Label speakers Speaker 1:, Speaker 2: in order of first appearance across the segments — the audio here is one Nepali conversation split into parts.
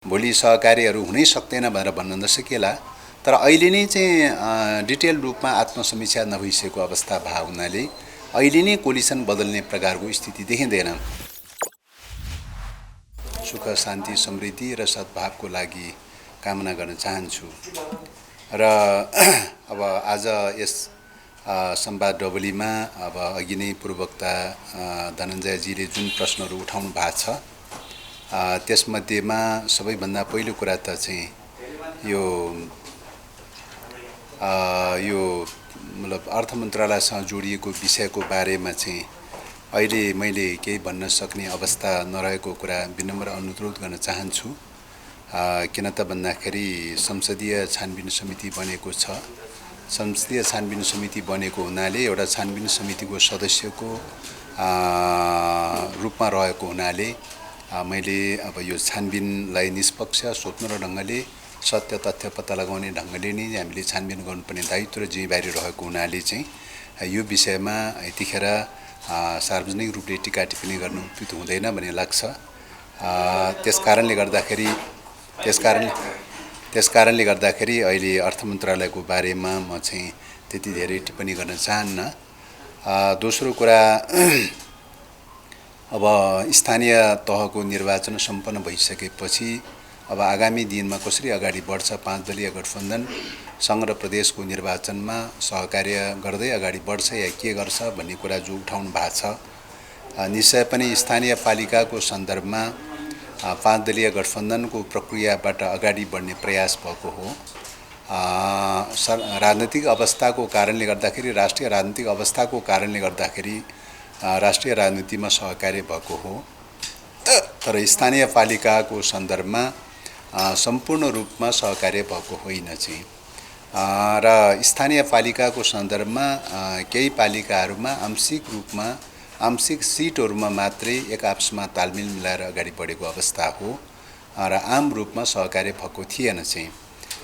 Speaker 1: भोलि सहकारीहरू हुनै सक्दैन भनेर भन्न नसकिएला, तर अहिले नै चाहिँ डिटेल रूपमा आत्मसमीक्षा नभइसकेको अवस्था भए हुनाले अहिले नै कोलिसन बदल्ने प्रकारको स्थिति देखिँदैन। सुख शान्ति समृद्धि र सद्भावको लागि कामना गर्न चाहन्छु। र अब आज यस संवाद डबलीमा अब अघि नै पूर्ववक्ता धनञ्जयजीले जुन प्रश्नहरू उठाउनु भएको छ, त्यसमध्येमा सबैभन्दा पहिलो कुरा त चाहिँ यो मतलब अर्थ मन्त्रालयसँग जोडिएको विषयको बारेमा चाहिँ अहिले मैले केही भन्न सक्ने अवस्था नरहेको कुरा विनम्र अनुरोध गर्न चाहन्छु। किन त भन्दाखेरि संसदीय छानबिन समिति बनेको छ। संसदीय छानबिन समिति बनेको हुनाले एउटा छानबिन समितिको सदस्यको रूपमा रहेको हुनाले मैले अब यो छानबिनलाई निष्पक्ष स्वतन्त्र ढङ्गले सत्य तथ्य पत्ता लगाउने ढङ्गले नै हामीले छानबिन गर्नुपर्ने दायित्व र जिम्मेवारी रहेको हुनाले चाहिँ यो विषयमा यतिखेर सार्वजनिक रूपले टीका टिप्पणी गर्नु उचित हुँदैन भन्ने लाग्छ। त्यसकारणले गर्दाखेरि अहिले अर्थ मन्त्रालयको बारेमा म चाहिँ त्यति धेरै टिप्पणी गर्न चाहन्न। दोस्रो कुरा, अब स्थानीय तहको निर्वाचन सम्पन्न भइसकेपछि अब आगामी दिनमा कसरी अगाडि बढ्छ, 5 दलीय गठबन्धन संघ र प्रदेशको निर्वाचनमा सहकार्य गर्दै अगाडि बढ्छ या के गर्छ भन्ने कुरा जो उठाउनु भएको छ, निश्चय पनि स्थानीय पालिकाको सन्दर्भमा 5 दलीय गठबन्धनको प्रक्रियाबाट अगाडि बढ्ने प्रयास भएको हो। राजनीतिक अवस्थाको कारणले गर्दाखेरि, राष्ट्रिय राजनीतिक अवस्थाको कारणले गर्दाखेरि राष्ट्रिय राजनीतिमा सहकार्य भएको हो, तर स्थानीय पालिकाको सन्दर्भमा सम्पूर्ण रूपमा सहकार्य भएको होइन चाहिँ। र स्थानीय पालिकाको सन्दर्भमा केही पालिकाहरूमा आंशिक सिटहरूमा मात्रै एक आपसमा तालमेल मिलाएर अगाडि बढेको अवस्था हो र आम रूपमा सहकार्य भएको थिएन चाहिँ।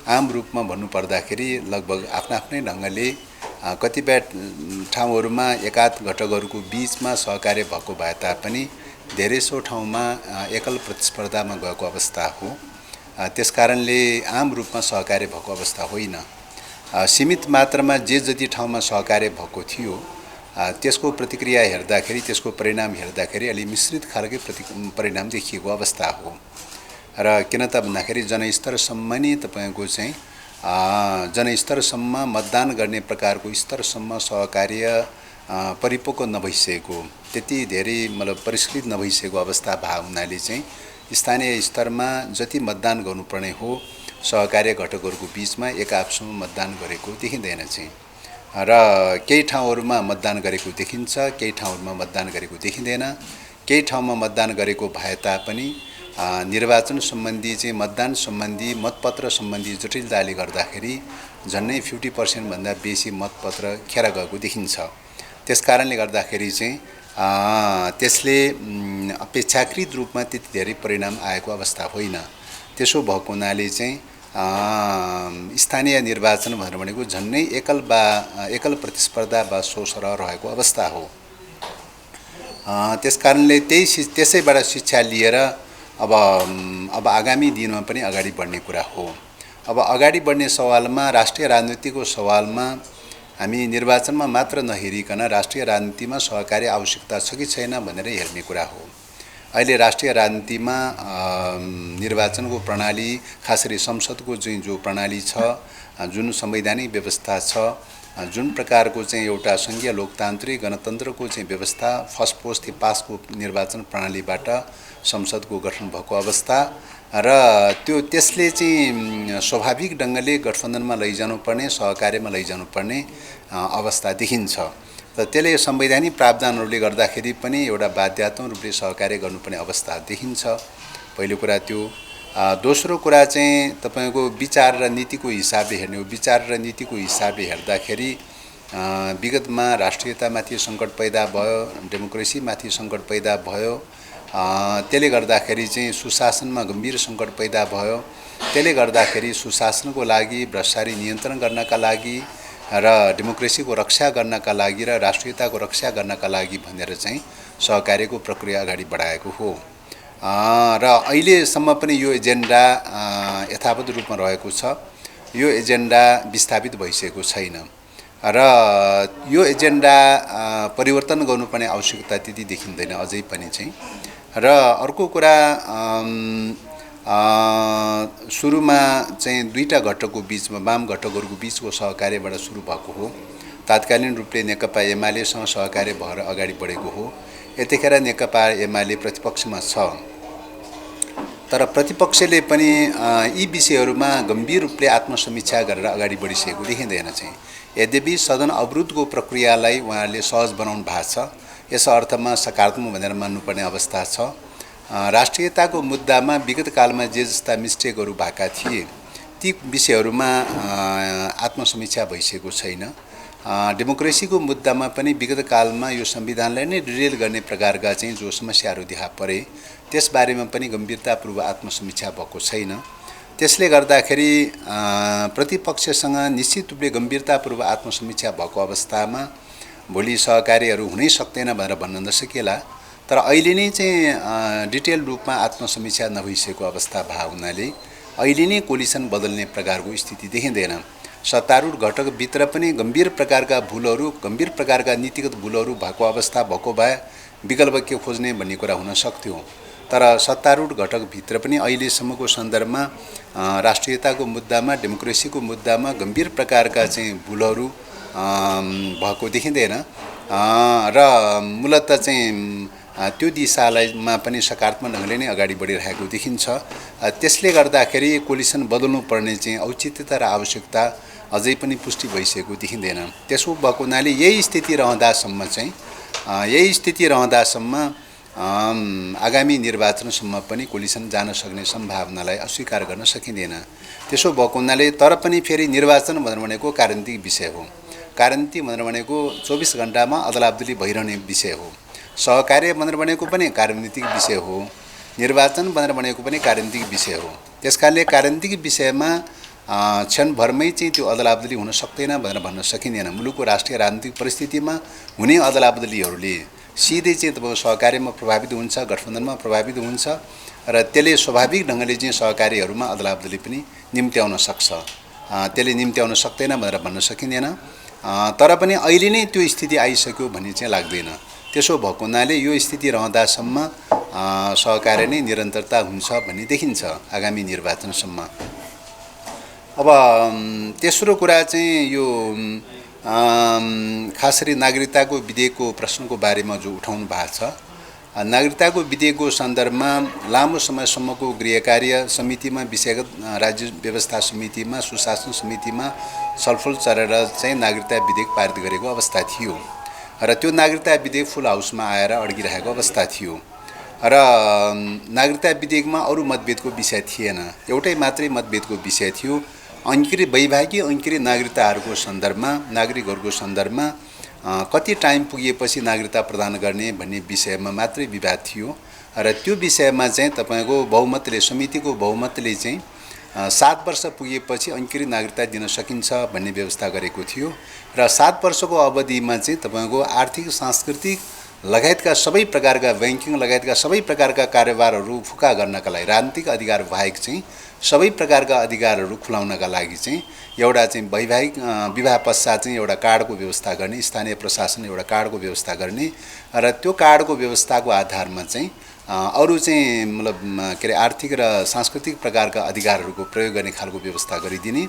Speaker 1: आम रूपमा भन्नुपर्दाखेरि लगभग आफ्नै ढङ्गले कतिपय ठाउँहरूमा एकाध घटकहरूको बीचमा सहकार्य भएको भए तापनि धेरैसो ठाउँमा एकल प्रतिस्पर्धामा गएको अवस्था हो। त्यसकारणले आम रूपमा सहकार्य भएको अवस्था होइन। सीमित मात्रामा जे जति ठाउँमा सहकार्य भएको थियो त्यसको प्रतिक्रिया हेर्दाखेरि, त्यसको परिणाम हेर्दाखेरि अलि मिश्रित खालको परिणाम देखिएको अवस्था हो। र किन त भन्दाखेरि जनस्तरसम्म नै तपाईको चाहिँ जनस्तरसम्म मतदान गर्ने प्रकारको स्तरसम्म सहकार्य परिपक्व नभइसकेको, त्यति धेरै मतलब परिष्कृत नभइसकेको अवस्था भए हुनाले चाहिँ स्थानीय स्तरमा जति मतदान गर्नुपर्ने हो सहकार्य घटकहरूको बीचमा एक आपसमा मतदान गरेको देखिँदैन चाहिँ। र केही ठाउँहरूमा मतदान गरेको देखिन्छ, केही ठाउँहरूमा मतदान गरेको देखिँदैन। केही ठाउँमा मतदान गरेको भए तापनि निर्वाचन सम्बन्धी चाहिँ मतदान सम्बन्धी मतपत्र सम्बन्धी जटिलताले गर्दाखेरि झन्नै 50% भन्दा बेसी मतपत्र खेर गएको देखिन्छ। त्यसकारणले गर्दाखेरि चाहिँ त्यसले अपेक्षाकृत रूपमा त्यति धेरै परिणाम आएको अवस्था होइन। त्यसो भएको हुनाले चाहिँ स्थानीय निर्वाचन भनेर भनेको झन्नै एकल प्रतिस्पर्धा वा सोसरह रहेको अवस्था हो। त्यसकारणले त्यसैबाट शिक्षा लिएर अब आगामी दिनमा पनि अगाडि बढ्ने कुरा हो। अब अगाडि बढ्ने सवालमा, राष्ट्रिय राजनीतिको सवालमा हामी निर्वाचनमा मात्र नहेरिकन राष्ट्रिय राजनीतिमा सहकार्य आवश्यकता छ कि छैन भनेर हेर्ने कुरा हो। अहिले राष्ट्रिय राजनीतिमा निर्वाचनको प्रणाली, खास गरी संसदको चाहिँ जो प्रणाली छ, जुन संवैधानिक व्यवस्था छ, जुन प्रकारको चाहिँ एउटा संघीय लोकतान्त्रिक गणतन्त्रको चाहिँ व्यवस्था फर्स्ट पोस्ट पासको निर्वाचन प्रणालीबाट संसदको गठन भएको अवस्था र त्यसले चाहिँ स्वाभाविक ढङ्गले गठबन्धनमा लैजानुपर्ने, सहकार्यमा लैजानुपर्ने अवस्था देखिन्छ। र त्यसले संवैधानिक प्रावधानहरूले गर्दाखेरि पनि एउटा बाध्यात्मक रूपले सहकार्य गर्नुपर्ने अवस्था देखिन्छ। पहिलो कुरा त्यो। दोस्रो कुरा चाहिँ तपाईको विचार र नीतिको हिसाबले हेर्ने हो। विचार र नीतिको हिसाबले हेर्दाखेरि विगतमा राष्ट्रियतामाथि सङ्कट पैदा भयो, डेमोक्रेसीमाथि सङ्कट पैदा भयो। त्यसले गर्दाखेरि चाहिँ सुशासनमा गम्भीर सङ्कट पैदा भयो। त्यसले गर्दाखेरि सुशासनको लागि, भ्रष्टाचारी नियन्त्रण गर्नका लागि र डेमोक्रेसीको रक्षा गर्नका लागि र राष्ट्रियताको रक्षा गर्नका लागि भनेर चाहिँ सहकार्यको प्रक्रिया अगाडि बढाएको हो। र अहिलेसम्म पनि यो एजेन्डा यथावत रूपमा रहेको छ। यो एजेन्डा विस्थापित भइसकेको छैन र यो एजेन्डा परिवर्तन गर्नुपर्ने आवश्यकता त्यति देखिँदैन अझै पनि चाहिँ। र अर्को कुरा सुरुमा चाहिँ दुईटा घटकको बीचमा वाम घटकहरूको बीचको सहकार्यबाट सुरु भएको हो। तात्कालीन रूपले नेकपा एमालेसँग सहकार्य भएर अगाडि बढेको हो। यतिखेर नेकपा एमाले प्रतिपक्षमा छ, तर प्रतिपक्षले पनि यी विषयहरूमा गम्भीर रूपले आत्मसमीक्षा गरेर अगाडि बढिसकेको देखिँदैन चाहिँ। यद्यपि सदन अवरोधको प्रक्रियालाई उहाँहरूले सहज बनाउनु भएको छ, यस अर्थमा सकारात्मक भनेर मान्नुपर्ने अवस्था छ। राष्ट्रियताको मुद्दामा विगत कालमा जे जस्ता मिस्टेकहरू भएका थिए ती विषयहरूमा आत्मसमीक्षा भइसकेको छैन। डेमोक्रेसीको मुद्दामा पनि विगत कालमा यो संविधानलाई नै डिरेल गर्ने प्रकारका चाहिँ जो समस्याहरू देखा परे त्यसबारेमा पनि गम्भीरतापूर्वक आत्मसमीक्षा भएको छैन। त्यसले गर्दाखेरि प्रतिपक्षसँग निश्चित रूपले गम्भीरतापूर्वक आत्मसमीक्षा भएको अवस्थामा भोलि सहकार्यहरू हुनै सक्दैन भनेर भन्न नसकिएला, तर अहिले नै चाहिँ डिटेल रूपमा आत्मसमीक्षा नभइसकेको अवस्था भएको हुनाले अहिले नै कोलिसन बदल्ने प्रकारको स्थिति देखिँदैन। सत्तारूढ घटकभित्र पनि गम्भीर प्रकारका भूलहरू, गम्भीर प्रकारका नीतिगत भूलहरू भएको अवस्था भएको भए विकल्प के खोज्ने भन्ने कुरा हुन सक्थ्यो। तर सत्तारूढ घटकभित्र पनि अहिलेसम्मको सन्दर्भमा राष्ट्रियताको मुद्दामा, डेमोक्रेसीको मुद्दामा गम्भीर प्रकारका चाहिँ भूलहरू भएको देखिँदैन र मूलत चाहिँ त्यो दिशामा पनि सकारात्मक ढङ्गले नै अगाडि बढिरहेको देखिन्छ। त्यसले गर्दाखेरि कोलिसन बदल्नुपर्ने चाहिँ औचित्यता र आवश्यकता अझै पनि पुष्टि भइसकेको देखिँदैन। त्यसो भएको हुनाले यही स्थिति रहँदासम्म आगामी निर्वाचनसम्म पनि कोलिसन जान सक्ने सम्भावनालाई अस्वीकार गर्न सकिँदैन। त्यसो भएको हुनाले तर पनि फेरि निर्वाचन भनेको राजनीतिक विषय हो। राजनीति भनेको 24 घण्टामा अदलाबदली भइरहने विषय हो। सहकार्य भनेको पनि राजनीतिक विषय हो। निर्वाचन भनेको पनि राजनीतिक विषय हो। त्यसकारणले राजनीतिक विषयमा क्षणभरमै चाहिँ त्यो अदलाबदली हुन सक्दैन भनेर भन्न सकिँदैन। मुलुकको राष्ट्रिय राजनीतिक परिस्थितिमा हुने अदलाबदलीहरूले सिधै चाहिँ तपाईँको सहकार्यमा प्रभावित हुन्छ, गठबन्धनमा प्रभावित हुन्छ र त्यसले स्वाभाविक ढङ्गले चाहिँ सहकार्यहरूमा अदलाबदली पनि निम्त्याउन सक्छ। त्यसले निम्त्याउन सक्दैन भनेर भन्न सकिँदैन। तर पनि अहिले नै त्यो स्थिति आइसक्यो भन्ने चाहिँ लाग्दैन। त्यसो भएको हुनाले यो स्थिति रहँदासम्म सहकार्य नै निरन्तरता हुन्छ भन्ने देखिन्छ आगामी निर्वाचनसम्म। अब तेस्रो कुरा चाहिँ यो खास गरी नागरिकताको विधेयकको प्रश्नको बारेमा जो उठाउनु भएको छ, नागरिकताको विधेयकको सन्दर्भमा लामो समयसम्मको गृह कार्य समितिमा, विषयगत राज्य व्यवस्था समितिमा, सुशासन समितिमा छलफल चलेर चाहिँ नागरिकता विधेयक पारित गरेको अवस्था थियो र त्यो नागरिकता विधेयक फुल हाउसमा आएर अड्किरहेको अवस्था थियो र नागरिकता विधेयकमा अरू मतभेदको विषय थिएन। एउटै मात्रै मतभेदको विषय थियो, वैवाहिक अंकीकृत नागरिकताहरूको सन्दर्भमा, नागरिकहरूको सन्दर्भमा कति टाइम पुगेपछि नागरिकता प्रदान गर्ने भन्ने विषयमा मात्रै विवाद थियो र त्यो विषयमा चाहिँ तपाईको बहुमतले, समितिको बहुमतले चाहिँ 7 वर्ष पुगेपछि अंकीकृत नागरिकता दिन सकिन्छ भन्ने व्यवस्था गरेको थियो र 7 वर्षको अवधिमा चाहिँ तपाईको आर्थिक, सांस्कृतिक लगायतका सबै प्रकारका, बैंकिङ लगायतका सबै प्रकारका कारोबारहरू फुका गर्नका लागि, राजनीतिक अधिकार बाहेक चाहिँ सबै प्रकारका अधिकारहरू खुलाउनका लागि चाहिँ एउटा चाहिँ वैवाहिक विवाह पश्चात चाहिँ एउटा कार्डको व्यवस्था गर्ने, स्थानीय प्रशासन एउटा कार्डको व्यवस्था गर्ने र त्यो कार्डको व्यवस्थाको आधारमा चाहिँ अरू चाहिँ मतलब के अरे आर्थिक र सांस्कृतिक प्रकारका अधिकारहरूको प्रयोग गर्ने खालको व्यवस्था गरिदिने,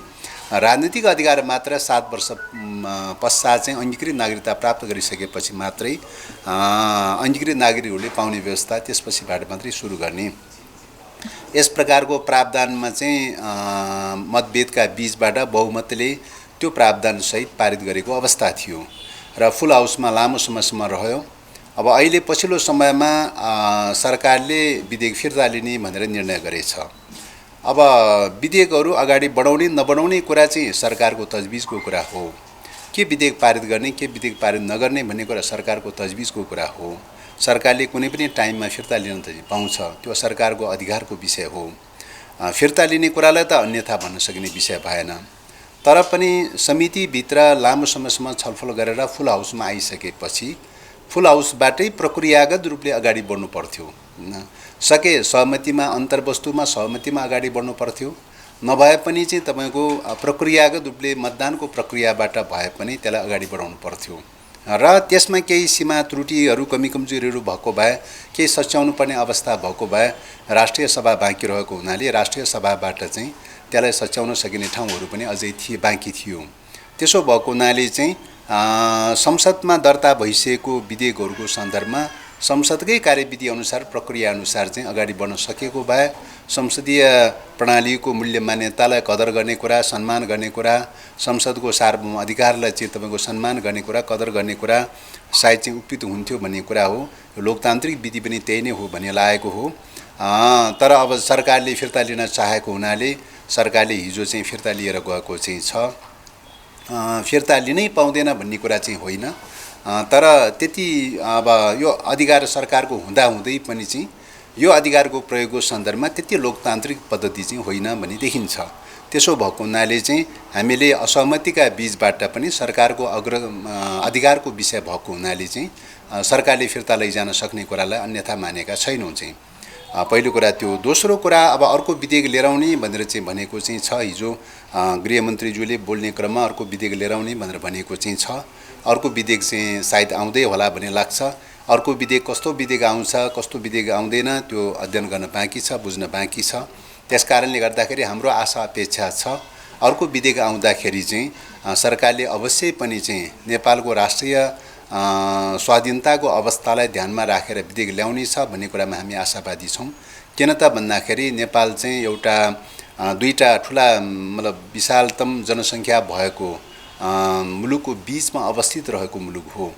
Speaker 1: राजनीतिक अधिकार मात्र 7 वर्ष पश्चात चाहिँ अंगीकृत नागरिकता प्राप्त गरिसकेपछि मात्रै अंगीकृत नागरिकहरूले पाउने व्यवस्था त्यसपछिबाट मात्रै सुरु गर्ने। यस प्रकारको प्रावधानमा चाहिँ मतभेदका बीचबाट बहुमतले त्यो प्रावधान सहित पारित गरेको अवस्था थियो र फुल हाउसमा लामो समयसम्म रह्यो। अब अहिले पछिल्लो समयमा सरकारले विधेयक फिर्ता लिने भनेर निर्णय गरेछ। अब विधेयकहरू अगाडि बढाउने नबढाउने कुरा चाहिँ सरकारको तजविजको कुरा हो। के विधेयक पारित गर्ने, के विधेयक पारित नगर्ने भन्ने कुरा सरकारको तजविजको कुरा हो। सरकारले कुनै पनि टाइममा फिर्ता लिन त पाउँछ, त्यो सरकारको अधिकारको विषय हो। फिर्ता लिने कुरालाई त अन्यथा भन्न सकिने विषय भएन। तर पनि समितिभित्र लामो समयसम्म छलफल गरेर फुल हाउसमा आइसकेपछि फुल हाउसबाटै प्रक्रियागत रूपले अगाडि बढ्नु पर्थ्यो सके सहमतिमा अन्तर्वस्तुमा सहमतिमा अगाडि बढ्नु पर्थ्यो। नभए पनि चाहिँ तपाईको प्रक्रियागत रूपले मतदानको प्रक्रियाबाट भए पनि त्यसलाई अगाडि बढाउनु पर्थ्यो र त्यसमा केही सीमा त्रुटिहरू कमी कमजोरीहरू भएको भए केही सच्याउनु पर्ने अवस्था भएको भए राष्ट्रिय सभा बाँकी रहेको हुनाले राष्ट्रिय सभाबाट चाहिँ त्यसलाई सच्याउन सकिने ठाउँहरू पनि अझै बाँकी थियो। त्यसो भएको हुनाले चाहिँ संसदमा दर्ता भइसकेको विधेयकहरूको सन्दर्भमा संसदकै कार्यविधि अनुसार प्रक्रिया अनुसार चाहिँ अगाडि बढ्न सकेको भए संसदीय प्रणालीको मूल्य मान्यतालाई कदर गर्ने कुरा, सम्मान गर्ने कुरा, संसदको सार्वभौम अधिकारलाई चाहिँ तपाईको सम्मान गर्ने कुरा, कदर गर्ने कुरा सायद चाहिँ उपयुक्त हुन्थ्यो भन्ने कुरा हो। लोकतान्त्रिक विधि पनि त्यही नै हो भन्ने लागेको हो। तर अब सरकारले फिर्ता लिन चाहेको हुनाले सरकारले हिजो चाहिँ फिर्ता लिएर गएको चाहिँ छ। फिर्ता लिनै पाउँदैन भन्ने कुरा चाहिँ होइन, तर त्यति अब यो अधिकार सरकारको हुँदाहुँदै पनि चाहिँ यो अधिकारको प्रयोगको सन्दर्भमा त्यति लोकतान्त्रिक पद्धति चाहिँ होइन भन्ने देखिन्छ। त्यसो भएको हुनाले चाहिँ हामीले असहमतिका बीचबाट पनि सरकारको अधिकारको विषय भएको हुनाले चाहिँ सरकारले फिर्ता लैजान सक्ने कुरालाई अन्यथा मानेका छैनौँ चाहिँ। पहिलो कुरा त्यो। दोस्रो कुरा अब अर्को विधेयक लिएर आउने भनेर चाहिँ भनेको चाहिँ छ। हिजो गृहमन्त्रीज्यूले बोल्ने क्रममा अर्को विधेयक लिएर आउने भनेर भनेको चाहिँ छ। अर्को विधेयक चाहिँ सायद आउँदै होला भन्ने लाग्छ। अर्को विधेयक कस्तो विधेयक आउँछ कस्तो विधेयक आउँदैन त्यो अध्ययन गर्न बाँकी छ, बुझ्न बाँकी छ। त्यसकारणले गर्दाखेरि हाम्रो आशा अपेक्षा छ अर्को विधेयक आउँदाखेरि चाहिँ सरकारले अवश्य पनि चाहिँ नेपालको राष्ट्रिय स्वाधीनताको अवस्थालाई ध्यानमा राखेर विधेयक ल्याउने छ भन्ने कुरामा हामी आशावादी छौँ। किन त भन्दाखेरि नेपाल चाहिँ एउटा दुईटा ठुला मतलब विशालतम जनसङ्ख्या भएको मुलुकको बीचमा अवस्थित रहेको मुलुक हो।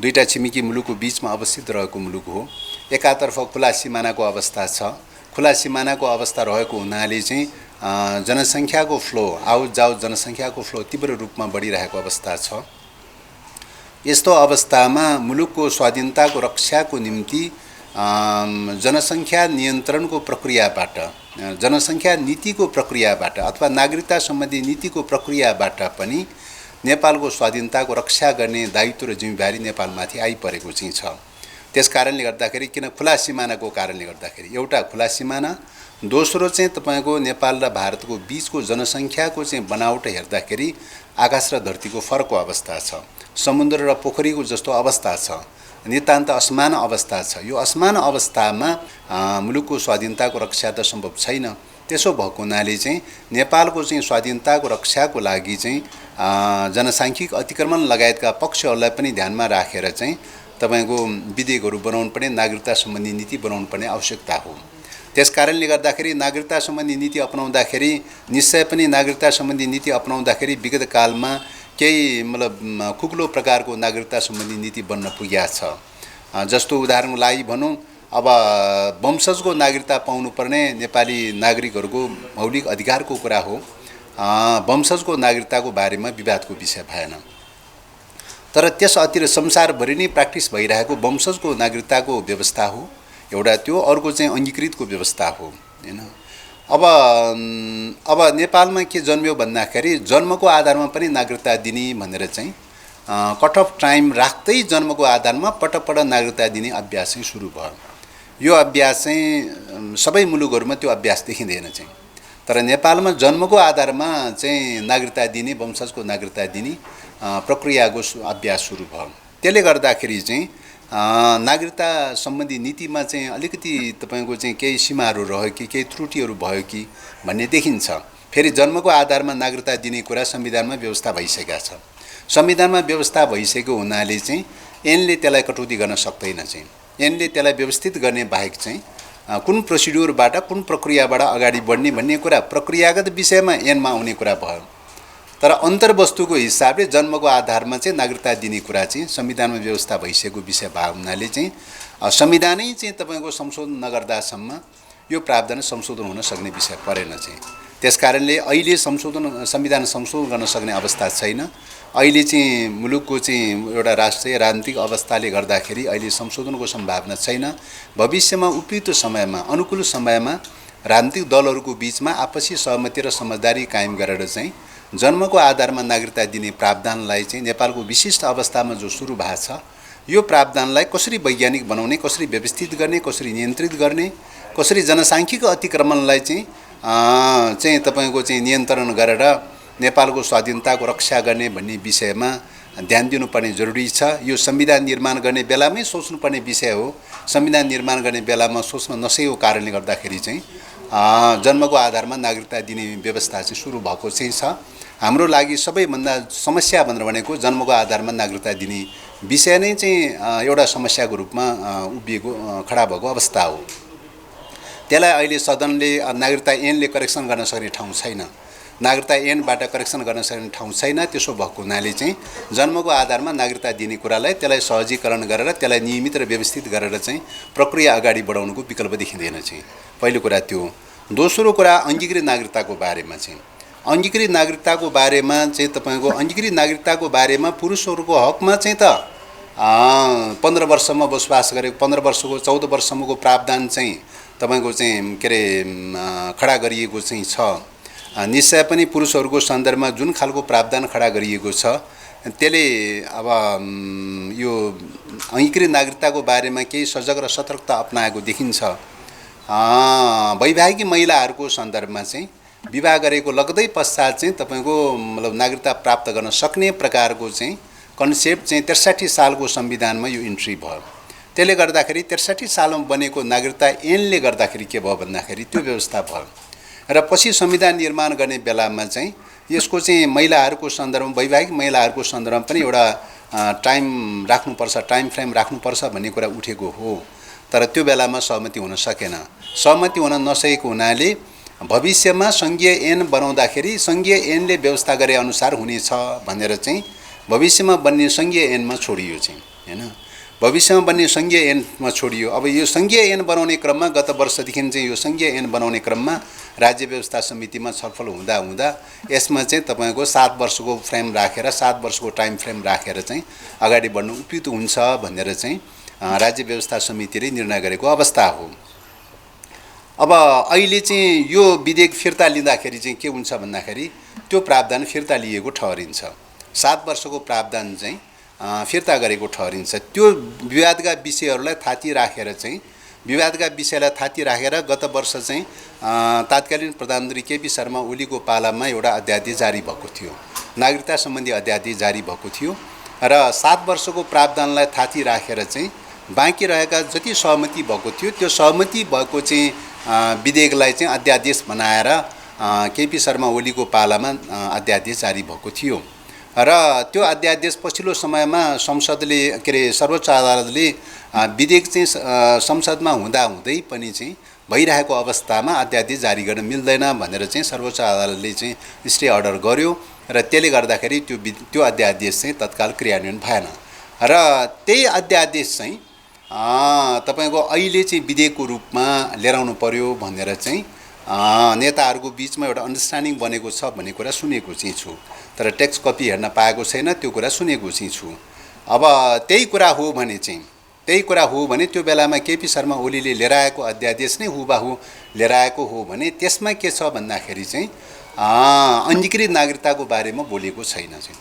Speaker 1: दुईटा छिमेकी मुलुकको बीचमा अवस्थित रहेको मुलुक हो। एकातर्फ खुला सिमानाको अवस्था छ। खुला सिमानाको अवस्था रहेको हुनाले चाहिँ जनसङ्ख्याको फ्लो आउट जाउट जनसङ्ख्याको फ्लो तीव्र रूपमा बढिरहेको अवस्था छ। यस्तो अवस्थामा मुलुकको स्वाधीनताको रक्षाको निम्ति जनसङ्ख्या नियन्त्रणको प्रक्रियाबाट, जनसङ्ख्या नीतिको प्रक्रियाबाट अथवा नागरिकता सम्बन्धी नीतिको प्रक्रियाबाट पनि नेपालको स्वाधीनताको रक्षा गर्ने दायित्व र जिम्मेवारी नेपालमाथि आइपरेको चाहिँ छ। त्यसकारणले गर्दाखेरि किन खुला सिमानाको कारणले गर्दाखेरि एउटा खुला सिमाना, दोस्रो चाहिँ तपाईको नेपाल र भारतको बीचको जनसङ्ख्याको चाहिँ बनावट हेर्दाखेरि आकाश र धरतीको फरकको अवस्था छ। समुद्र र पोखरीको जस्तो अवस्था छ। नितान्त असमान अवस्था छ। यो असमान अवस्थामा मुलुकको स्वाधीनताको रक्षा त सम्भव छैन। त्यसो भएको हुनाले चाहिँ नेपालको चाहिँ स्वाधीनताको रक्षाको लागि चाहिँ जनसाङ्ख्यिक अतिक्रमण लगायतका पक्षहरूलाई पनि ध्यानमा राखेर चाहिँ तपाईको विधेयकहरू बनाउनु पर्ने, नागरिकता सम्बन्धी नीति बनाउनु पर्ने आवश्यकता हो। त्यसकारणले गर्दाखेरि नागरिकता सम्बन्धी नीति अपनाउँदाखेरि निश्चय पनि नागरिकता सम्बन्धी नीति अपनाउँदाखेरि विगत कालमा केही मतलब खुकुलो प्रकारको नागरिकता सम्बन्धी नीति बन्न पुगेको छ। जस्तो उदाहरणको लागि भनौँ, अब वंशजको नागरिकता पाउनुपर्ने नेपाली नागरिकहरूको मौलिक अधिकारको कुरा हो। वंशजको नागरिकताको बारेमा विवादको विषय भएन। तर त्यस अतिरिक्त संसारभरि नै प्र्याक्टिस भइरहेको वंशजको नागरिकताको व्यवस्था हो एउटा त्यो। अर्को चाहिँ अङ्गीकृतको व्यवस्था हो हैन। अब नेपालमा के जन्मियो भन्दाखेरि जन्मको आधारमा पनि नागरिकता दिने भनेर चाहिँ कट अफ टाइम राख्दै जन्मको आधारमा पटक नागरिकता दिने अभ्यास चाहिँ सुरु भयो। यो अभ्यास चाहिँ सबै मुलुकहरूमा त्यो अभ्यास देखिँदैन चाहिँ। तर नेपालमा जन्मको आधारमा चाहिँ नागरिकता दिने, वंशजको नागरिकता दिने प्रक्रियाको अभ्यास सुरु भयो। त्यसले गर्दाखेरि चाहिँ नागरिकता सम्बन्धी नीतिमा चाहिँ अलिकति तपाईको चाहिँ केही सीमाहरू रह्यो कि केही त्रुटिहरू भयो कि भन्ने देखिन्छ। फेरि जन्मको आधारमा नागरिकता दिने कुरा संविधानमा व्यवस्था भइसकेका छ। संविधानमा व्यवस्था भइसकेको हुनाले चाहिँ ऐनले त्यसलाई कटौती गर्न सक्दैन चाहिँ। ऐनले त्यसलाई व्यवस्थित गर्ने बाहेक चाहिँ कुन प्रोसिड्युरबाट कुन प्रक्रियाबाट अगाडि बढ्ने भन्ने कुरा प्रक्रियागत विषयमा ऐनमा आउने कुरा भयो। तर अन्तर्वस्तुको हिसाबले जन्मको आधारमा चाहिँ नागरिकता दिने कुरा चाहिँ संविधानमा व्यवस्था भइसकेको विषय भएको हुनाले चाहिँ संविधानै चाहिँ तपाईको संशोधन नगर्दासम्म यो प्रावधान संशोधन हुन सक्ने विषय परेन चाहिँ। त्यसकारणले अहिले संविधान संशोधन गर्न सक्ने अवस्था छैन। अहिले चाहिँ मुलुकको चाहिँ एउटा राष्ट्रिय राजनीतिक अवस्थाले गर्दाखेरि अहिले संशोधनको सम्भावना छैन। भविष्यमा उपयुक्त समयमा, अनुकूल समयमा राजनीतिक दलहरूको बीचमा आपसी सहमति र समझदारी कायम गरेर चाहिँ जन्मको आधारमा नागरिकता दिने प्रावधानलाई चाहिँ नेपालको विशिष्ट अवस्थामा जो सुरु भएको छ यो प्रावधानलाई कसरी वैज्ञानिक बनाउने, कसरी व्यवस्थित गर्ने, कसरी नियन्त्रित गर्ने कसरी जनसाङ्ख्यिक अतिक्रमणलाई चाहिँ तपाईको चाहिँ नियन्त्रण गरेर नेपालको स्वाधीनताको रक्षा गर्ने भन्ने विषयमा ध्यान दिनुपर्ने जरुरी छ। यो संविधान निर्माण गर्ने बेलामै सोच्नुपर्ने विषय हो। संविधान निर्माण गर्ने बेलामा सोच्न नसकेको कारणले गर्दाखेरि चाहिँ जन्मको आधारमा नागरिकता दिने व्यवस्था चाहिँ सुरु भएको चाहिँ छ। हाम्रो लागि सबैभन्दा समस्या भनेर भनेको जन्मको आधारमा नागरिकता दिने विषय नै चाहिँ एउटा समस्याको रूपमा उभिएको खडा भएको अवस्था हो। त्यसलाई अहिले सदनले नागरिकता ऐनले करेक्सन गर्न सक्ने ठाउँ छैन, नागरिकता ऐनबाट करेक्सन गर्न सक्ने ठाउँ छैन। त्यसो भएको हुनाले चाहिँ जन्मको आधारमा नागरिकता दिने कुरालाई त्यसलाई सहजीकरण गरेर त्यसलाई नियमित र व्यवस्थित गरेर चाहिँ प्रक्रिया अगाडि बढाउनुको विकल्प देखिँदैन चाहिँ। पहिलो कुरा त्यो। दोस्रो कुरा अङ्गीकृत नागरिकताको बारेमा चाहिँ अङ्गीकृत नागरिकताको बारेमा चाहिँ तपाईको अङ्गीकृत नागरिकताको बारेमा पुरुषहरूको हकमा चाहिँ त 15 वर्षमा बसोबास गरेको 15 वर्षको 14 वर्षसम्मको प्रावधान चाहिँ तपाईको चाहिँ के अरे खडा गरिएको चाहिँ छ। निश्चय पनि पुरुषहरूको सन्दर्भमा जुन खालको प्रावधान खडा गरिएको छ त्यसले अब यो अङ्गीकृत नागरिकताको बारेमा केही सजग र सतर्कता अपनाएको देखिन्छ। वैवाहिक महिलाहरूको सन्दर्भमा चाहिँ विवाह गरेको लगदै पश्चात चाहिँ तपाईको मतलब नागरिकता प्राप्त गर्न सक्ने प्रकारको चाहिँ कन्सेप्ट चाहिँ 63 सालको संविधानमा यो इन्ट्री भयो। त्यसले गर्दाखेरि 63 सालमा बनेको नागरिकता ऐनले गर्दाखेरि के भयो भन्दाखेरि त्यो व्यवस्था भयो र पछि संविधान निर्माण गर्ने बेलामा चाहिँ यसको चाहिँ महिलाहरूको सन्दर्भमा वैवाहिक महिलाहरूको सन्दर्भमा पनि एउटा टाइम राख्नुपर्छ, टाइम फ्रेम राख्नुपर्छ भन्ने कुरा उठेको हो। तर त्यो बेलामा सहमति हुन सकेन। सहमति हुन नसकेको हुनाले भविष्यमा सङ्घीय ऐन बनाउँदाखेरि सङ्घीय ऐनले व्यवस्था गरे अनुसार हुनेछ भनेर चाहिँ भविष्यमा बन्ने सङ्घीय ऐनमा छोडियो चाहिँ हैन। भविष्यमा बन्ने सङ्घीय ऐनमा छोडियो। अब यो सङ्घीय ऐन बनाउने क्रममा गत वर्षदेखि चाहिँ यो सङ्घीय ऐन बनाउने क्रममा राज्य व्यवस्था समितिमा छलफल हुँदा हुँदा यसमा चाहिँ तपाईको 7 वर्षको फ्रेम राखेर 7 वर्षको टाइम फ्रेम राखेर चाहिँ अगाडि बढ्नु उपयुक्त हुन्छ भनेर चाहिँ राज्य व्यवस्था समितिले निर्णय गरेको अवस्था हो। अब अहिले चाहिँ यो विधेयक फिर्ता लिँदाखेरि चाहिँ के हुन्छ भन्दाखेरि त्यो प्रावधान फिर्ता लिएको ठहरिन्छ। 7 वर्षको प्रावधान चाहिँ फिर्ता गरेको ठहरिन्छ। त्यो विवादका विषयहरूलाई थाती राखेर चाहिँ विवादका विषयलाई थाती राखेर गत वर्ष चाहिँ तत्कालीन प्रधानमन्त्री केपी शर्मा ओलीको पालामा एउटा अध्यादेश जारी भएको थियो, नागरिकता सम्बन्धी अध्यादेश जारी भएको थियो र 7 वर्षको प्रावधानलाई थाती राखेर चाहिँ बाँकी रहेका जति सहमति भएको थियो त्यो सहमति भएको चाहिँ विधेयकलाई चाहिँ अध्यादेश बनाएर केपी शर्मा ओलीको पालामा अध्यादेश जारी भएको थियो र त्यो अध्यादेश पछिल्लो समयमा संसदले के अरे सर्वोच्च अदालतले विधेयक चाहिँ संसदमा हुँदै पनि चाहिँ भइरहेको अवस्थामा अध्यादेश जारी गर्न मिल्दैन भनेर चाहिँ सर्वोच्च अदालतले चाहिँ स्टे अर्डर गर्यो र त्यसले गर्दाखेरि त्यो अध्यादेश चाहिँ तत्काल क्रियान्वयन भएन र त्यही अध्यादेश चाहिँ तपाईको अहिले चाहिँ विधेयकको रूपमा लिएर आउनु पर्यो भनेर चाहिँ नेताहरूको बीचमा एउटा अन्डरस्ट्यान्डिङ बनेको छ भन्ने कुरा सुनेको चाहिँ छु। तर टेक्स्ट कपी हेर्न पाएको छैन, त्यो कुरा सुनेको चाहिँ छु। अब त्यही कुरा हो भने त्यो बेलामा केपी शर्मा ओलीले लिएर आएको अध्यादेश नै हुबाहु लिएर आएको हो भने त्यसमा के छ भन्दाखेरि चाहिँ अङ्गीकृत नागरिकताको बारेमा बोलेको छैन चाहिँ।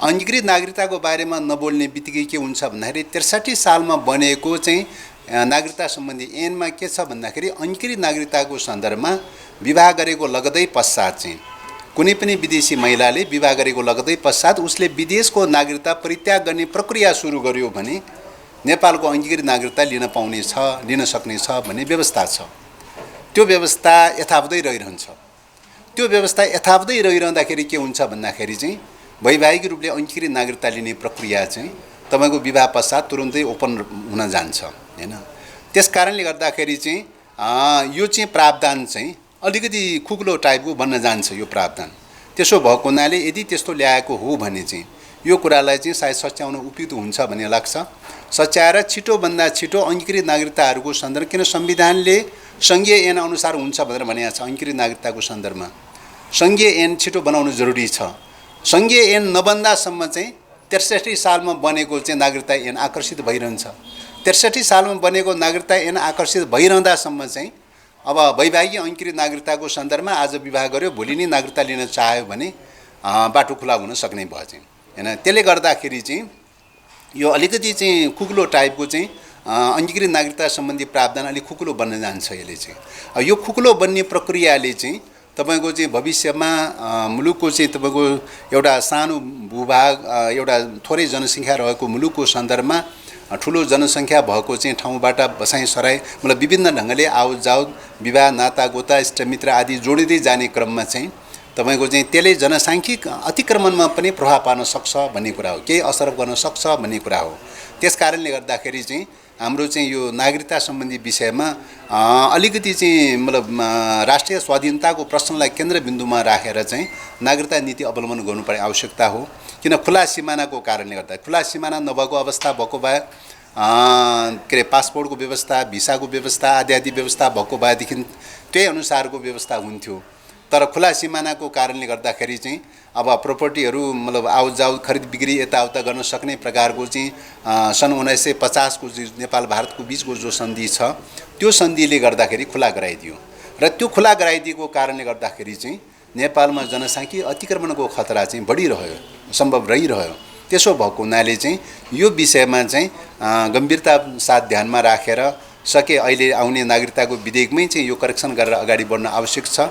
Speaker 1: अङ्गीकृत नागरिकताको बारेमा नबोल्ने बित्तिकै के हुन्छ भन्दाखेरि 63 सालमा बनेको चाहिँ नागरिकता सम्बन्धी ऐनमा के छ भन्दाखेरि अङ्गीकृत नागरिकताको सन्दर्भमा विवाह गरेको लगदै पश्चात चाहिँ कुनै पनि विदेशी महिलाले विवाह गरेको लगदै पश्चात उसले विदेशको नागरिकता परित्याग गर्ने प्रक्रिया सुरु गर्यो भने नेपालको अङ्गीकृत नागरिकता लिन सक्ने छ भन्ने व्यवस्था छ। त्यो व्यवस्था यथावतै रहिरहन्छ। त्यो व्यवस्था यथावतै रहिरहँदाखेरि के हुन्छ भन्दाखेरि चाहिँ वैवाहिक रूपले अङ्गीकृत नागरिकता लिने प्रक्रिया चाहिँ तपाईको विवाह पश्चात तुरुन्तै ओपन हुन जान्छ हैन। त्यसकारणले गर्दाखेरि चाहिँ यो चाहिँ प्रावधान चाहिँ अलिकति खुकुलो टाइपको बन्न जान्छ यो प्रावधान। त्यसो भएको हुनाले यदि त्यस्तो ल्याएको हो भने चाहिँ यो कुरालाई चाहिँ सायद सच्याउन उपयुक्त हुन्छ भन्ने लाग्छ। सच्याएर छिटोभन्दा छिटो अङ्गीकृत नागरिकताहरूको सन्दर्भ, किन संविधानले सङ्घीय ऐन अनुसार हुन्छ भनेर भनेको छ। अङ्गीकृत नागरिकताको सन्दर्भमा सङ्घीय ऐन छिटो बनाउनु जरुरी छ। सङ्घीय ऐन नबन्दासम्म चाहिँ 63 सालमा बनेको चाहिँ नागरिकता ऐन आकर्षित भइरहन्छ। 63 सालमा बनेको नागरिकता ऐन आकर्षित भइरहँदासम्म चाहिँ अब वैवाहिक अङ्गीकृत नागरिकताको सन्दर्भमा आज विवाह गर्यो, भोलि नै नागरिकता लिन चाह्यो भने बाटो खुला हुन सक्ने भयो चाहिँ हैन। त्यसले गर्दाखेरि चाहिँ यो अलिकति चाहिँ खुकुलो टाइपको चाहिँ अङ्गीकृत नागरिकता सम्बन्धी प्रावधान अलिक खुकुलो बन्न जान्छ। यसले चाहिँ यो खुकुलो बन्ने प्रक्रियाले चाहिँ तपाईको चाहिँ भविष्यमा मुलुकको चाहिँ तपाईको एउटा सानो भूभाग एउटा थोरै जनसङ्ख्या रहेको मुलुकको सन्दर्भमा ठुलो जनसङ्ख्या भएको चाहिँ ठाउँबाट बसाइ सराई मतलब विभिन्न ढङ्गले आवत जावत विवाह नातागोता इष्टमित्र आदि जोडिँदै जाने क्रममा चाहिँ तपाईको चाहिँ त्यसले जनसाङ्ख्यिक अतिक्रमणमा पनि प्रभाव पार्न सक्छ भन्ने कुरा हो, केही असर गर्न सक्छ भन्ने कुरा हो। त्यस कारणले गर्दाखेरि चाहिँ हाम्रो चाहिँ यो नागरिकता सम्बन्धी विषयमा अलिकति चाहिँ मतलब राष्ट्रिय स्वाधीनताको प्रश्नलाई केन्द्रबिन्दुमा राखेर चाहिँ नागरिकता नीति अवलम्बन गर्नुपर्ने आवश्यकता हो। किन खुला सिमानाको कारणले गर्दा खुला सिमाना नभएको अवस्था भएको भए के अरे पासपोर्टको व्यवस्था भिसाको व्यवस्था आदि व्यवस्था भएको भएदेखि त्यही अनुसारको व्यवस्था हुन्थ्यो। तर खुला सिमानाको कारणले गर्दाखेरि चाहिँ अब प्रोपर्टीहरू मतलब आवत जावत खरिद बिक्री यताउता गर्न सक्ने प्रकारको चाहिँ सन् 1950 को नेपाल भारतको बीचको जो सन्धि छ त्यो सन्धिले गर्दाखेरि खुला गराइदियो र त्यो खुला गराइदिएको कारणले गर्दाखेरि चाहिँ नेपालमा जनसाङ्ख्यिक अतिक्रमणको खतरा चाहिँ बढिरह्यो, सम्भव रहिरह्यो। त्यसो भएको हुनाले चाहिँ यो विषयमा चाहिँ गम्भीरता साथ ध्यानमा राखेर सके अहिले आउने नागरिकताको विधेयकमै चाहिँ यो करेक्सन गरेर अगाडि बढ्न आवश्यक छ।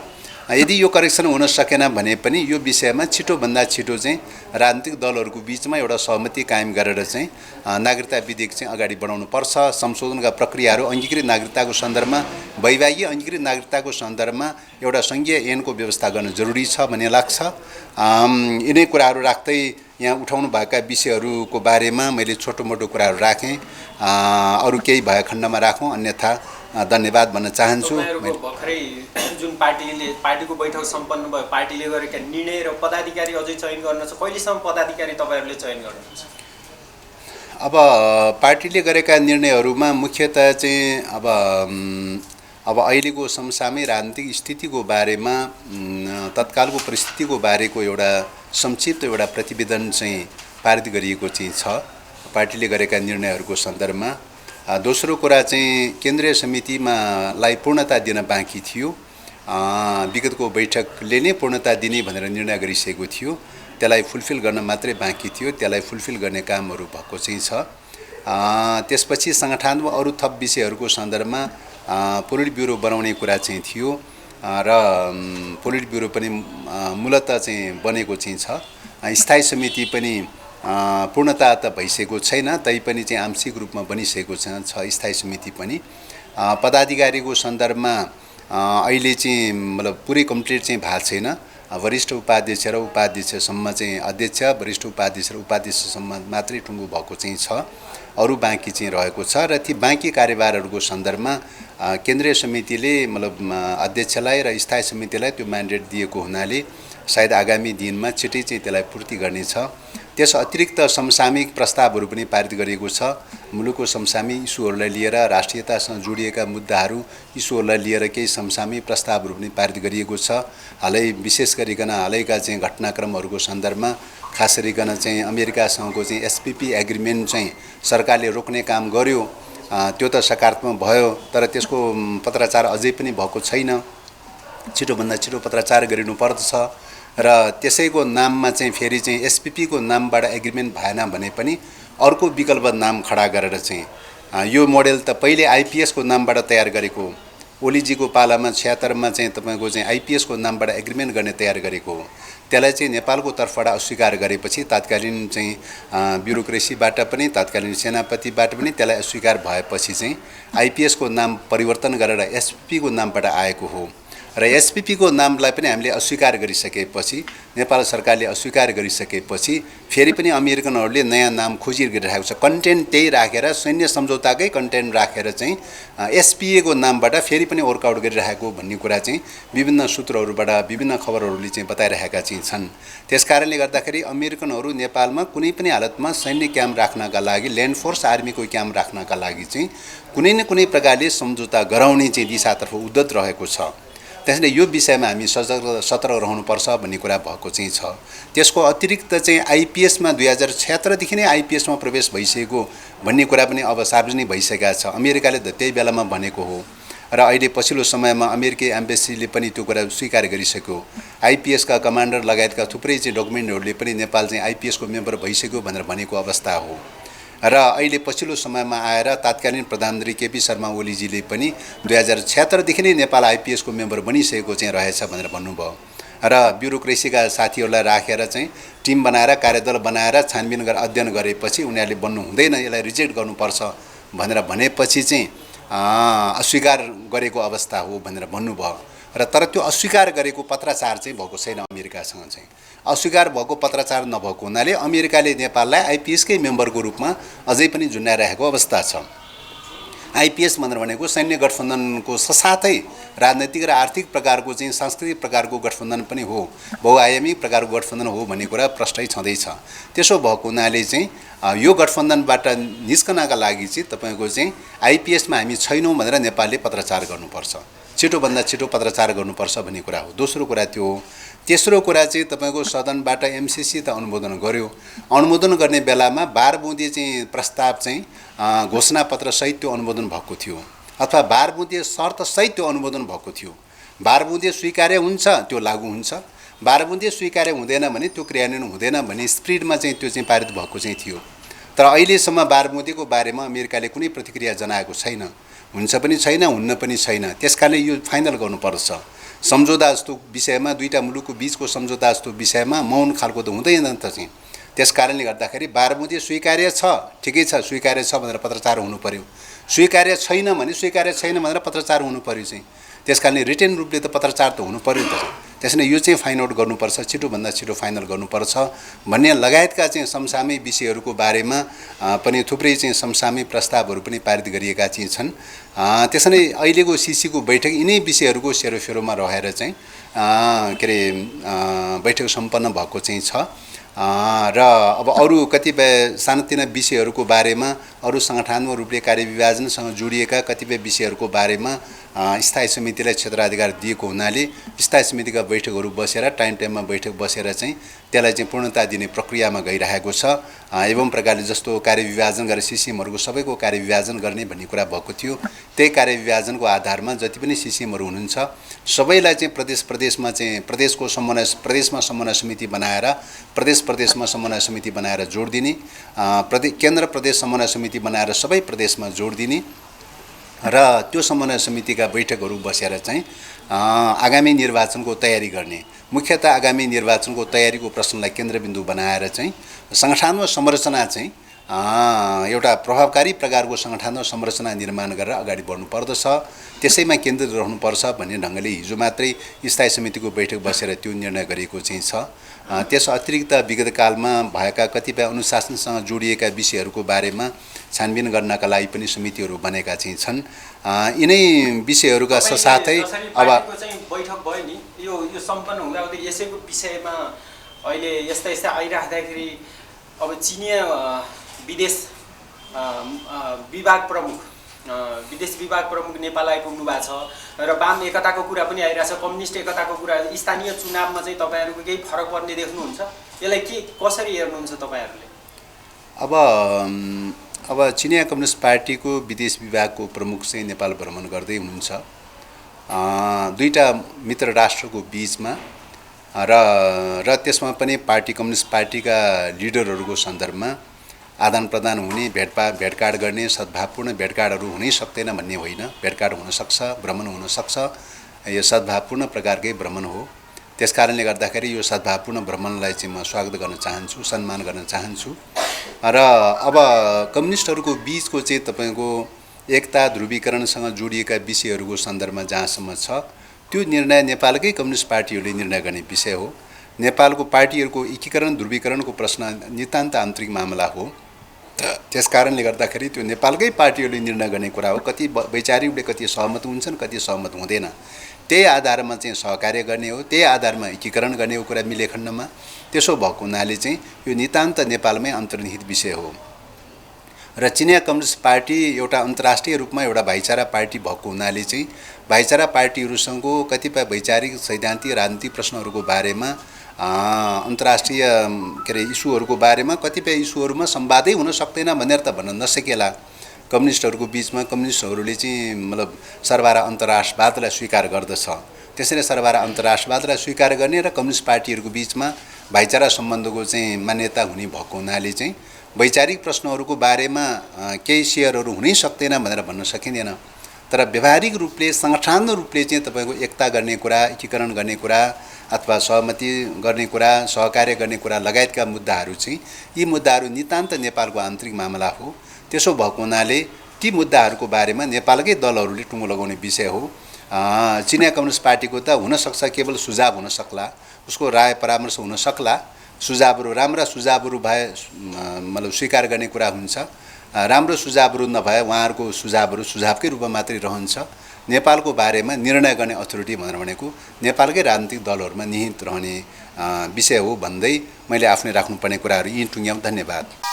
Speaker 1: यदि यो करेक्सन हुन सकेन भने पनि यो विषयमा छिटोभन्दा छिटो चाहिँ राजनीतिक दलहरूको बिचमा एउटा सहमति कायम गरेर चाहिँ नागरिकता विधेयक चाहिँ अगाडि बढाउनु पर्छ। संशोधनका प्रक्रियाहरू अङ्गीकृत नागरिकताको सन्दर्भमा वैवाहिक अङ्गीकृत नागरिकताको सन्दर्भमा एउटा सङ्घीय ऐनको व्यवस्था गर्न जरुरी छ भन्ने लाग्छ। यिनै कुराहरू राख्दै यहाँ उठाउनु भएका विषयहरूको बारेमा मैले छोटो मोटो कुराहरू राखेँ, अरू केही भए खण्डमा राखौँ, अन्यथा धन्यवाद भन्न चाहन्छु।
Speaker 2: भर्खरै जुन पार्टीको बैठक सम्पन्न भयो, पार्टीले गरेका निर्णय र पदाधिकारी अझै चयन गर्न छ, कहिलेसम्म पदाधिकारी तपाईँहरूले चयन गर्नुहुन्छ?
Speaker 1: अब पार्टीले गरेका निर्णयहरूमा मुख्यतः चाहिँ अब अहिलेको समसामयिक राजनीतिक स्थितिको बारेमा तत्कालको परिस्थितिको बारेको एउटा संक्षिप्त एउटा प्रतिवेदन चाहिँ पारित गरिएको चाहिँ छ पार्टीले गरेका निर्णयहरूको सन्दर्भमा। दोस्रो कुरा चाहिँ केन्द्रीय समितिमा लाई पूर्णता दिन बाँकी थियो, विगतको बैठकले नै पूर्णता दिने भनेर निर्णय गरिसकेको थियो, त्यसलाई फुलफिल गर्न मात्रै बाँकी थियो, त्यसलाई फुलफिल गर्ने कामहरू भएको चाहिँ छ। त्यसपछि सङ्गठनात्मक अरू थप विषयहरूको सन्दर्भमा पोलिट ब्युरो बनाउने कुरा चाहिँ थियो र पोलिट ब्युरो पनि मूलतः चाहिँ बनेको चाहिँ छ। स्थायी समिति पनि पूर्णता त भइसकेको छैन, तैपनि चाहिँ आंशिक रूपमा बनिसकेको छ स्थायी समिति पनि। पदाधिकारीको सन्दर्भमा अहिले चाहिँ मतलब पुरै कम्प्लिट चाहिँ भएको छैन। वरिष्ठ उपाध्यक्ष र उपाध्यक्षसम्म चाहिँ अध्यक्ष, वरिष्ठ उपाध्यक्ष र उपाध्यक्षसम्म मात्रै टुङ्गो भएको चाहिँ छ, अरू बाँकी चाहिँ रहेको छ। र ती बाँकी कार्यभारहरूको सन्दर्भमा केन्द्रीय समितिले मतलब अध्यक्षलाई र स्थायी समितिलाई त्यो म्यान्डेट दिएको हुनाले सायद आगामी दिनमा छिटै चाहिँ त्यसलाई पूर्ति गर्नेछ। त्यस अतिरिक्त समसामयिक प्रस्तावहरू पनि पारित गरिएको छ। मुलुकको समसामयिक इस्युहरूलाई लिएर राष्ट्रियतासँग जोडिएका मुद्दाहरू इस्युहरूलाई लिएर केही समसामयिक प्रस्तावहरू पनि पारित गरिएको छ। हालै विशेष गरिकन हालैका चाहिँ घटनाक्रमहरूको सन्दर्भमा खास गरिकन चाहिँ अमेरिकासँगको चाहिँ एसपीपी एग्रिमेन्ट चाहिँ सरकारले रोक्ने काम गर्यो, त्यो त सकारात्मक भयो, तर त्यसको पत्राचार अझै पनि भएको छैन। छिटोभन्दा छिटो पत्राचार गरिनुपर्दछ र त्यसैको नाममा चाहिँ फेरि चाहिँ एसपीपीको नामबाट एग्रिमेन्ट भएन भने पनि अर्को विकल्प नाम खडा गरेर चाहिँ यो मोडेल त पहिले आइपीएसको नामबाट तयार गरेको, ओलीजीको पालामा 76 मा चाहिँ तपाईको चाहिँ आइपीएसको नामबाट एग्रिमेन्ट गर्ने तयार गरेको हो। त्यसलाई चाहिँ नेपालको तर्फबाट अस्वीकार गरेपछि तात्कालीन चाहिँ ब्युरोक्रेसीबाट पनि तात्कालीन सेनापतिबाट पनि त्यसलाई अस्वीकार भएपछि चाहिँ आइपीएसको नाम परिवर्तन गरेर एसपीपीको नामबाट आएको हो र एसपीपीको नामलाई पनि हामीले अस्वीकार गरिसकेपछि, नेपाल सरकारले अस्वीकार गरिसकेपछि फेरि पनि अमेरिकनहरूले नयाँ नाम खोजिरहेको छ। कन्टेन्ट त्यही राखेर सैन्य सम्झौताकै कन्टेन्ट राखेर चाहिँ एसपीएको नामबाट फेरि पनि वर्कआउट गरिरहेको भन्ने कुरा चाहिँ विभिन्न सूत्रहरूबाट विभिन्न खबरहरूले चाहिँ बताइरहेका चाहिँ छन्। त्यसकारणले गर्दाखेरि अमेरिकनहरू नेपालमा कुनै पनि हालतमा सैन्य क्याम्प राख्नका लागि, ल्यान्ड फोर्स आर्मीको क्याम्प राख्नका लागि चाहिँ कुनै न कुनै प्रकारले सम्झौता गराउने चाहिँ दिशातर्फ उद्यत रहेको छ। त्यसैले यो विषयमा हामी सतर्क रहनुपर्छ भन्ने कुरा भएको चाहिँ छ। त्यसको अतिरिक्त चाहिँ आइपीएसमा 2076 देखि नै आइपीएसमा प्रवेश भइसकेको भन्ने कुरा पनि अब सार्वजनिक भइसकेको छ। अमेरिकाले त्यही बेलामा भनेको हो र अहिले पछिल्लो समयमा अमेरिकी एम्बेसीले पनि त्यो कुरा स्वीकार गरिसक्यो। आइपीएसका कमान्डर लगायतका थुप्रै चाहिँ डकुमेन्टहरूले पनि नेपाल चाहिँ आइपीएसको मेम्बर भइसक्यो भनेर भनेको अवस्था हो र अहिले पछिल्लो समयमा आएर तत्कालीन प्रधानमन्त्री केपी शर्मा ओलीजीले पनि 2076 देखि नै नेपाल आइपिएस को मेम्बर बनिसकेको चाहिँ रहेछ भनेर भन्नुभयो र ब्युरोक्रेसीका साथीहरूलाई राखेर चाहिँ टिम बनाएर कार्यदल बनाएर छानबिन गरेर अध्ययन गरेपछि उनीहरूले बन्नु हुँदैन, यसलाई रिजेक्ट गर्नुपर्छ भनेर भनेपछि चाहिँ अस्वीकार गरेको अवस्था हो भनेर भन्नुभयो र तर त्यो अस्वीकार गरेको पत्राचार चाहिँ भएको छैन अमेरिकासँग चाहिँ। अस्वीकार भएको पत्राचार नभएको हुनाले अमेरिकाले नेपाललाई आइपिएसकै मेम्बरको रूपमा अझै पनि झुन्डाइरहेको अवस्था छ। आइपिएस भनेको सैन्य गठबन्धनको साथै राजनैतिक र आर्थिक प्रकारको चाहिँ सांस्कृतिक प्रकारको गठबन्धन पनि हो, बहुआयामिक प्रकारको गठबन्धन हो भन्ने कुरा प्रष्टै छँदैछ। त्यसो भएको हुनाले चाहिँ यो गठबन्धनबाट निस्कनका लागि चाहिँ तपाईको चाहिँ आइपिएसमा हामी छैनौँ भनेर नेपालले पत्राचार गर्नुपर्छ, छिटोभन्दा छिटो पत्राचार गर्नुपर्छ भन्ने कुरा हो। दोस्रो कुरा त्यो हो। तेस्रो कुरा चाहिँ तपाईको सदनबाट एमसिसी त अनुमोदन गर्यो, अनुमोदन गर्ने बेलामा 12 बुँदे चाहिँ प्रस्ताव चाहिँ घोषणापत्र सहित त्यो अनुमोदन भएको थियो अथवा 12 बुँदे शर्त सहित त्यो अनुमोदन भएको थियो। 12 बुँदे स्वीकार्य हुन्छ त्यो लागू हुन्छ, 12 बुँदे स्वीकार्य हुँदैन भने त्यो क्रियान्वयन हुँदैन भन्ने स्पिरिटमा चाहिँ त्यो चाहिँ पारित भएको चाहिँ थियो। तर अहिलेसम्म 12 बुँदेको बारेमा अमेरिकाले कुनै प्रतिक्रिया जनाएको छैन, हुन्छ पनि छैन, हुन्न पनि छैन। त्यसकारणले यो फाइनल गर्नुपर्छ। सम्झौता जस्तो विषयमा दुईटा मुलुकको बीचको सम्झौता जस्तो विषयमा मौन खालको त हुँदैन नि त चाहिँ। त्यसकारणले गर्दाखेरि 12 बुँदे स्वीकार्य छ, ठिकै छ, स्वीकार्य छ भनेर पत्राचार हुनु पर्यो, स्वीकार्य छैन भने स्वीकार्य छैन भनेर पत्राचार हुनु पर्यो चाहिँ। त्यसकारणले रिटेन रूपले त पत्राचार त हुनु पर्यो त। त्यसैले यो चाहिँ फाइन्ड आउट गर्नुपर्छ, छिटोभन्दा छिटो फाइनल गर्नुपर्छ भन्ने लगायतका चाहिँ समसामयिक विषयहरूको बारेमा पनि थुप्रै चाहिँ समसामयिक प्रस्तावहरू पनि पारित गरिएका चाहिँ छन्। त्यसैले अहिलेको सिसीको बैठक यिनै विषयहरूको सेरोफेरोमा रहेर चाहिँ के अरे बैठक सम्पन्न भएको चाहिँ छ। र अब अरू कतिपय सानोतिना विषयहरूको बारेमा अरू सङ्गठनात्मक रूपले कार्यविभाजनसँग जोडिएका कतिपय विषयहरूको बारेमा स्थायी समितिलाई क्षेत्राधिकार दिएको हुनाले स्थायी समितिका बैठकहरू बसेर टाइममा बैठक बसेर चाहिँ त्यसलाई चाहिँ पूर्णता दिने प्रक्रियामा गइरहेको छ। एवं प्रकारले जस्तो कार्यविभाजन गरेर सिसिएमहरूको सबैको कार्यविभाजन गर्ने भन्ने कुरा भएको थियो, त्यही कार्यविभाजनको आधारमा जति पनि सिसिएमहरू हुनुहुन्छ सबैलाई चाहिँ प्रदेशमा चाहिँ प्रदेशमा समन्वय समिति बनाएर प्रदेशमा समन्वय समिति बनाएर जोड दिने, केन्द्र प्रदेश समन्वय समिति बनाएर सबै प्रदेशमा जोड दिने र त्यो समन्वय समितिका बैठकहरू बसेर चाहिँ आगामी निर्वाचनको तयारी गर्ने, मुख्यतः आगामी निर्वाचनको तयारीको प्रश्नलाई केन्द्रबिन्दु बनाएर चाहिँ सङ्गठनात्मक संरचना चाहिँ एउटा प्रभावकारी प्रकारको सङ्गठनात्मक संरचना निर्माण गरेर अगाडि बढ्नुपर्दछ, त्यसैमा केन्द्रित रहनुपर्छ भन्ने ढङ्गले हिजो मात्रै स्थायी समितिको बैठक बसेर त्यो निर्णय गरेको चाहिँ छ। त्यस अतिरिक्त विगत कालमा भएका कतिपय अनुशासनसँग जोडिएका विषयहरूको बारेमा छानबिन गर्नका लागि पनि समितिहरू बनेका चाहिँ छन्। यिनै विषयहरूका साथै अब
Speaker 2: बैठक भयो नि, यो सम्पन्न हुँदाहुँदै यसैको विषयमा अहिले यस्ता आइराख्दाखेरि अब चिनिया विदेश विभाग प्रमुख नेपाल आइपुग्नु भएको छ र वाम एकताको कुरा पनि आइरहेछ, कम्युनिस्ट एकताको कुरा। स्थानीय चुनावमा चाहिँ तपाईँहरूको केही फरक पर्ने देख्नुहुन्छ? यसलाई कसरी हेर्नुहुन्छ तपाईँहरूले?
Speaker 1: अब चिनिया कम्युनिस्ट पार्टीको विदेश विभागको प्रमुख चाहिँ नेपाल भ्रमण गर्दै हुनुहुन्छ। दुईटा मित्र राष्ट्रको बीचमा र त्यसमा पनि कम्युनिस्ट पार्टीका लिडरहरूको सन्दर्भमा आदान प्रदान हुने, भेटघाट गर्ने, सद्भावपूर्ण भेटघाटहरू हुनै सक्दैन भन्ने होइन, भेटघाट हुनसक्छ, भ्रमण हुनसक्छ। यो सद्भावपूर्ण प्रकारकै भ्रमण हो। त्यसकारणले गर्दाखेरि यो सद्भावपूर्ण भ्रमणलाई चाहिँ म स्वागत गर्न चाहन्छु, सम्मान गर्न चाहन्छु। र अब कम्युनिस्टहरूको बीचको चाहिँ तपाईँको एकता ध्रुवीकरणसँग जोडिएका विषयहरूको सन्दर्भमा जहाँसम्म छ त्यो निर्णय नेपालकै कम्युनिस्ट पार्टीहरूले निर्णय गर्ने विषय हो। नेपालको पार्टीहरूको एकीकरण ध्रुवीकरणको प्रश्न नितान्त आन्तरिक मामला हो। त्यसकारणले गर्दाखेरि त्यो नेपालकै पार्टीहरूले निर्णय गर्ने कुरा हो। कति वैचारिक रूपले कति सहमत हुन्छन्, कति सहमत हुँदैन, त्यही आधारमा चाहिँ सहकार्य गर्ने हो, त्यही आधारमा एकीकरण गर्ने हो कुरा मिलेखण्डमा। त्यसो भएको हुनाले चाहिँ यो नितान्त नेपालमै अन्तर्निहित विषय हो। र चिनिया कम्युनिस्ट पार्टी एउटा अन्तर्राष्ट्रिय रूपमा एउटा भाइचारा पार्टी भएको हुनाले चाहिँ भाइचारा पार्टीहरूसँगको कतिपय वैचारिक सैद्धान्तिक राजनीतिक प्रश्नहरूको बारेमा अन्तर्राष्ट्रिय के अरे इस्युहरूको बारेमा कतिपय इस्युहरूमा संवादै हुन सक्दैन भनेर त भन्न नसकेला। कम्युनिस्टहरूको बीचमा कम्युनिस्टहरूले चाहिँ मतलब सर्वहारा अन्तर्राष्ट्रवादलाई स्वीकार गर्दछ, त्यसैले सर्वहारा अन्तर्राष्ट्रवादलाई स्वीकार गर्ने र कम्युनिस्ट पार्टीहरूको बीचमा भाइचारा सम्बन्धको चाहिँ मान्यता हुने भएको हुनाले चाहिँ वैचारिक प्रश्नहरूको बारेमा केही सेयरहरू हुनै सक्दैन भनेर भन्न सकिँदैन। तर व्यवहारिक रूपले सङ्गठनात्मक रूपले चाहिँ तपाईँको एकता गर्ने कुरा, एकीकरण गर्ने कुरा अथवा सहमति गर्ने कुरा, सहकार्य गर्ने कुरा लगायतका मुद्दाहरू चाहिँ यी मुद्दाहरू नितान्त नेपालको आन्तरिक मामला हो। त्यसो भएको हुनाले ती मुद्दाहरूको बारेमा नेपालकै दलहरूले टुङ्गो लगाउने विषय हो। चिनिया कम्युनिस्ट पार्टीको त हुनसक्छ केवल सुझाव हुन सक्ला, उसको राय परामर्श हुन सक्ला, सुझावहरू राम्रा सुझावहरू भए मतलब स्वीकार गर्ने कुरा हुन्छ, राम्रो सुझावहरू नभए उहाँहरूको सुझावहरू सुझावकै रूपमा मात्रै रहन्छ। नेपालको बारेमा निर्णय गर्ने अथोरिटी भनेर भनेको नेपालकै राजनीतिक दलहरूमा निहित रहने विषय हो भन्दै मैले आफूले राख्नुपर्ने कुराहरू यहीँ टुङ्ग्याउँ। धन्यवाद।